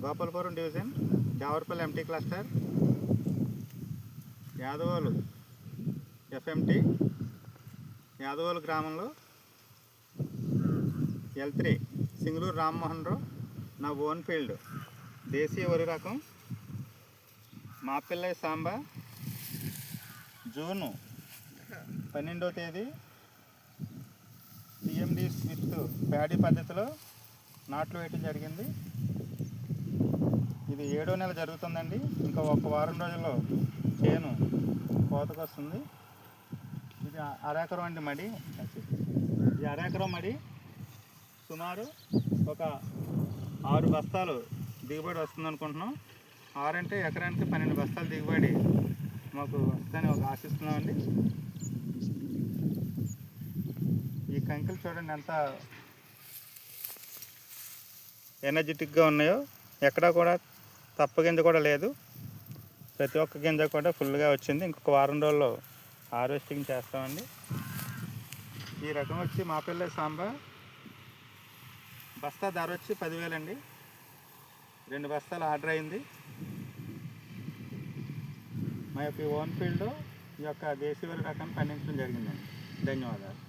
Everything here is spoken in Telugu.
Gopalapuram division Devarapalli MT cluster Yadavolu FMT Yadavolu గ్రామంలో L3 సింగళూరు రామ్మోహన్ రావు నా ఓన్ ఫీల్డ్ దేశీయ వరి రకం మాపిల్లై సాంబా జూను 12వ తేదీ CMD స్మిత్ ప్యాడీ పద్ధతిలో నాట్లు వేయటం జరిగింది. ఇది 7వ నెల జరుగుతుందండి. ఇంకా ఒక వారం రోజుల్లో చేను కోతకు వస్తుంది. ఇది అరెకరం అండి మడి. ఈ అరెకరం మడి సుమారు ఒక 6 బస్తాలు దిగుబడి వస్తుంది అనుకుంటున్నాం. 6 అంటే ఎకరానికి 12 బస్తాలు దిగుబడి మాకు వస్తుందని ఆశిస్తున్నామండి. ఈ కంకులు చూడండి ఎంత ఎనర్జెటిక్గా ఉన్నాయో. ఎక్కడా కూడా తప్ప గింజ కూడా లేదు. ప్రతి ఒక్క గింజ కూడా ఫుల్గా వచ్చింది. ఇంకొక వారం రోజుల్లో హార్వెస్టింగ్ చేస్తామండి. ఈ రకం వచ్చి మాపిల్లై సాంబా బస్తా ధర వచ్చి 10,000 అండి. 2 బస్తాలు ఆర్డర్ అయింది. మా యొక్క ఓన్ ఫీల్డ్ ఈ యొక్క దేశీయ వరి రకాన్ని పండించడం జరిగిందండి. ధన్యవాదాలు.